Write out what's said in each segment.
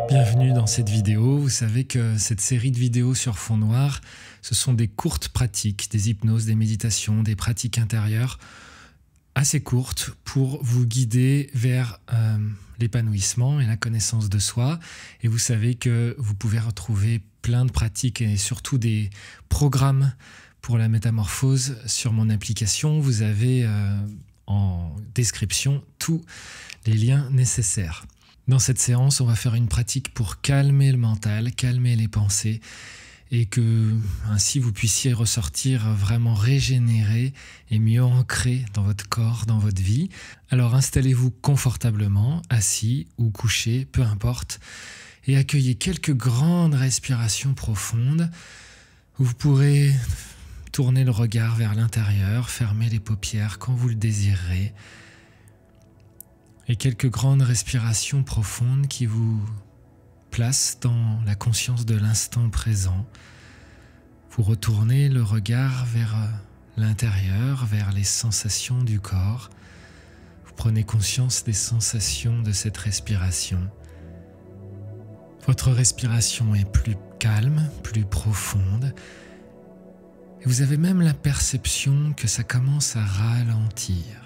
Bienvenue dans cette vidéo. Vous savez que cette série de vidéos sur fond noir, ce sont des courtes pratiques, des hypnoses, des méditations, des pratiques intérieures assez courtes pour vous guider vers l'épanouissement et la connaissance de soi. Et vous savez que vous pouvez retrouver plein de pratiques et surtout des programmes pour la métamorphose sur mon application. Vous avez en description tous les liens nécessaires. Dans cette séance, on va faire une pratique pour calmer le mental, calmer les pensées et que ainsi vous puissiez ressortir vraiment régénéré et mieux ancré dans votre corps, dans votre vie. Alors installez-vous confortablement, assis ou couché, peu importe, et accueillez quelques grandes respirations profondes. Vous pourrez tourner le regard vers l'intérieur, fermer les paupières quand vous le désirerez. Et quelques grandes respirations profondes qui vous placent dans la conscience de l'instant présent. Vous retournez le regard vers l'intérieur, vers les sensations du corps. Vous prenez conscience des sensations de cette respiration. Votre respiration est plus calme, plus profonde. Et vous avez même la perception que ça commence à ralentir.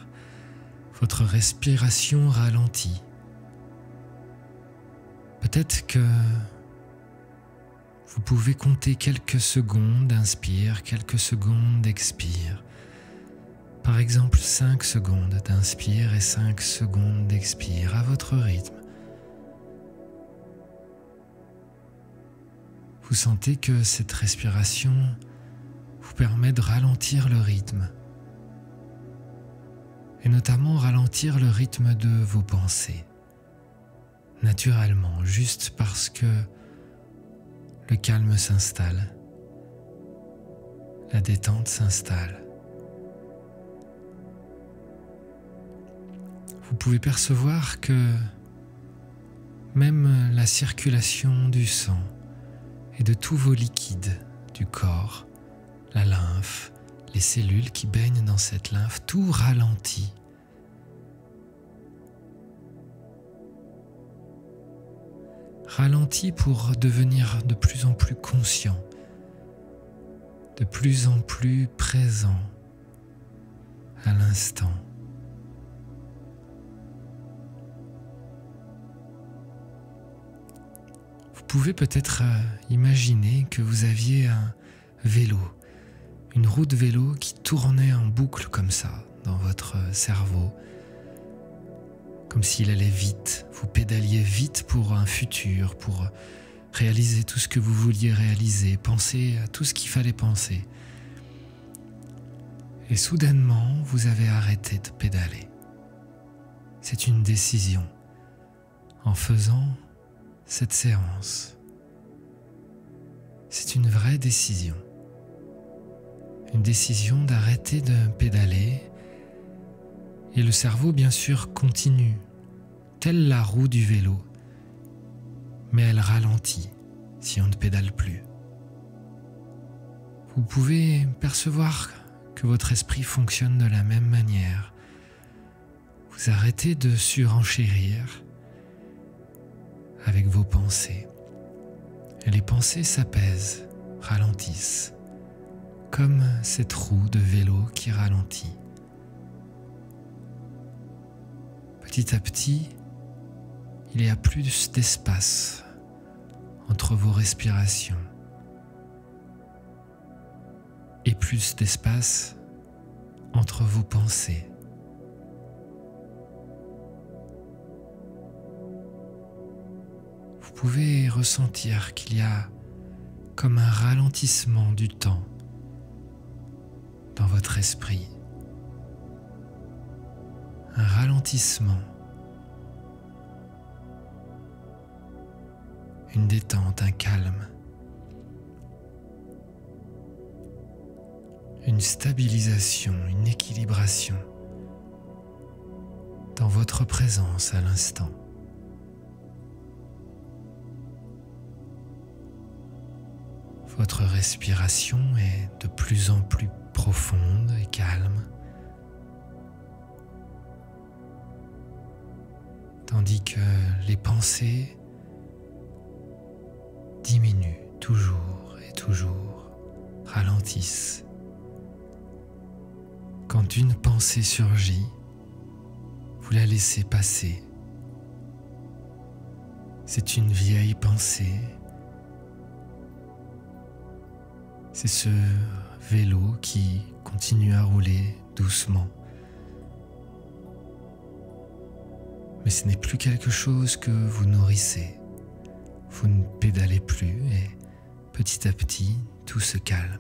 Votre respiration ralentit. Peut-être que vous pouvez compter quelques secondes d'inspire, quelques secondes d'expire. Par exemple, 5 secondes d'inspire et 5 secondes d'expire à votre rythme. Vous sentez que cette respiration vous permet de ralentir le rythme. Et notamment ralentir le rythme de vos pensées, naturellement, juste parce que le calme s'installe, la détente s'installe. Vous pouvez percevoir que même la circulation du sang et de tous vos liquides du corps, la lymphe, les cellules qui baignent dans cette lymphe, tout ralentit. Ralentit pour devenir de plus en plus conscient, de plus en plus présent à l'instant. Vous pouvez peut-être imaginer que vous aviez un vélo, une roue de vélo qui tournait en boucle comme ça dans votre cerveau, comme s'il allait vite. Vous pédaliez vite pour un futur, pour réaliser tout ce que vous vouliez réaliser, penser à tout ce qu'il fallait penser. Et soudainement, vous avez arrêté de pédaler. C'est une décision. En faisant cette séance, c'est une vraie décision. Une décision d'arrêter de pédaler. Et le cerveau, bien sûr, continue, telle la roue du vélo, mais elle ralentit si on ne pédale plus. Vous pouvez percevoir que votre esprit fonctionne de la même manière. Vous arrêtez de surenchérir avec vos pensées. Et les pensées s'apaisent, ralentissent, comme cette roue de vélo qui ralentit. Petit à petit, il y a plus d'espace entre vos respirations et plus d'espace entre vos pensées. Vous pouvez ressentir qu'il y a comme un ralentissement du temps dans votre esprit. Un ralentissement, une détente, un calme, une stabilisation, une équilibration dans votre présence à l'instant. Votre respiration est de plus en plus profonde et calme. tandis que les pensées diminuent toujours et toujours, ralentissent. Quand une pensée surgit, vous la laissez passer. C'est une vieille pensée. C'est ce vélo qui continue à rouler doucement. Mais ce n'est plus quelque chose que vous nourrissez. Vous ne pédalez plus et petit à petit, tout se calme.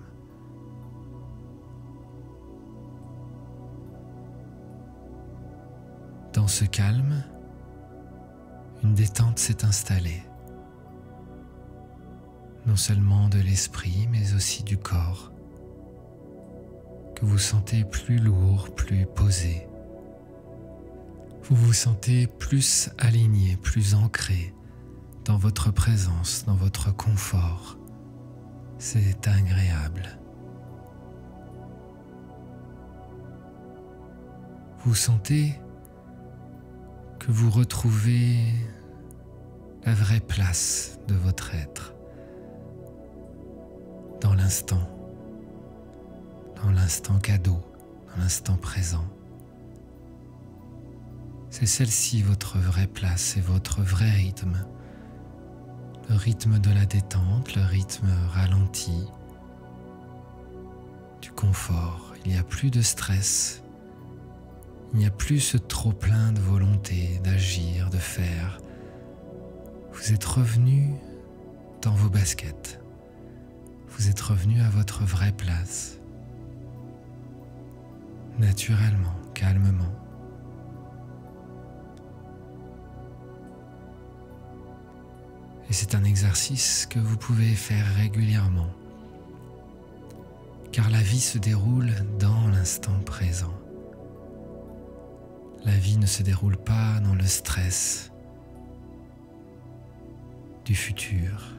Dans ce calme, une détente s'est installée, non seulement de l'esprit, mais aussi du corps, que vous sentez plus lourd, plus posé. Vous vous sentez plus aligné, plus ancré dans votre présence, dans votre confort. C'est agréable. Vous sentez que vous retrouvez la vraie place de votre être, dans l'instant cadeau, dans l'instant présent. C'est celle-ci votre vraie place et votre vrai rythme. Le rythme de la détente, le rythme ralenti, du confort. Il n'y a plus de stress. Il n'y a plus ce trop-plein de volonté d'agir, de faire. Vous êtes revenu dans vos baskets. Vous êtes revenu à votre vraie place. Naturellement, calmement. Et c'est un exercice que vous pouvez faire régulièrement, car la vie se déroule dans l'instant présent. La vie ne se déroule pas dans le stress du futur,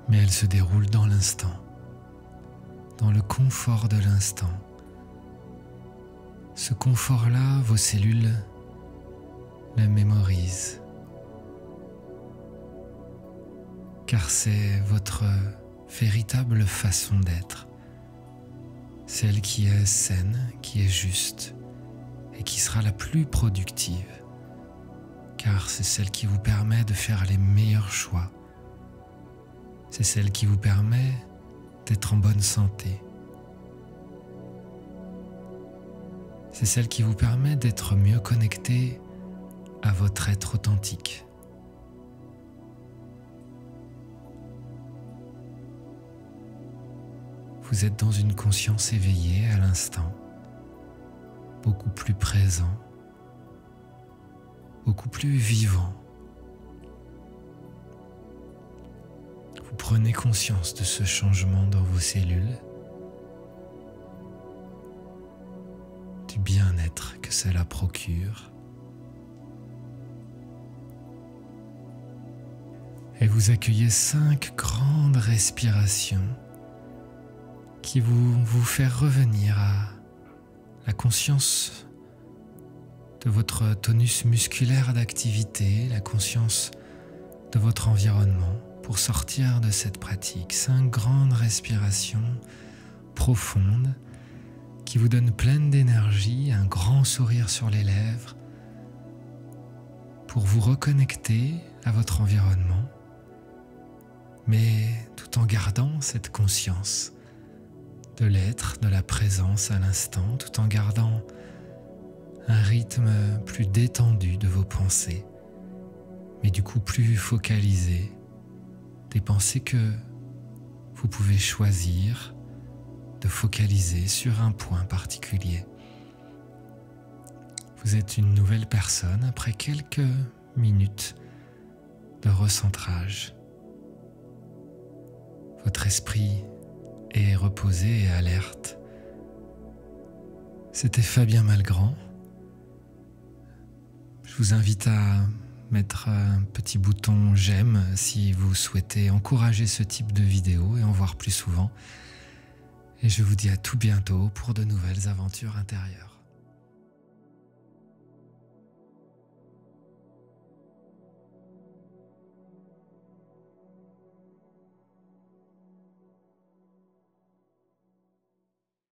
mais elle se déroule dans l'instant, dans le confort de l'instant. Ce confort-là, vos cellules le mémorisent, car c'est votre véritable façon d'être, celle qui est saine, qui est juste et qui sera la plus productive, car c'est celle qui vous permet de faire les meilleurs choix, c'est celle qui vous permet d'être en bonne santé. C'est celle qui vous permet d'être mieux connecté à votre être authentique. Vous êtes dans une conscience éveillée à l'instant, beaucoup plus présent, beaucoup plus vivant. Vous prenez conscience de ce changement dans vos cellules, du bien-être que cela procure. Et vous accueillez 5 grandes respirations qui vous faire revenir à la conscience de votre tonus musculaire d'activité, la conscience de votre environnement pour sortir de cette pratique. 5 grandes respirations profondes qui vous donnent pleine d'énergie, un grand sourire sur les lèvres pour vous reconnecter à votre environnement, mais tout en gardant cette conscience de l'être, de la présence à l'instant, tout en gardant un rythme plus détendu de vos pensées, mais du coup plus focalisé, des pensées que vous pouvez choisir de focaliser sur un point particulier. Vous êtes une nouvelle personne après quelques minutes de recentrage. Votre esprit est reposé et alerte. C'était Fabien Malgrand. Je vous invite à mettre un petit bouton j'aime si vous souhaitez encourager ce type de vidéo et en voir plus souvent. Et je vous dis à tout bientôt pour de nouvelles aventures intérieures.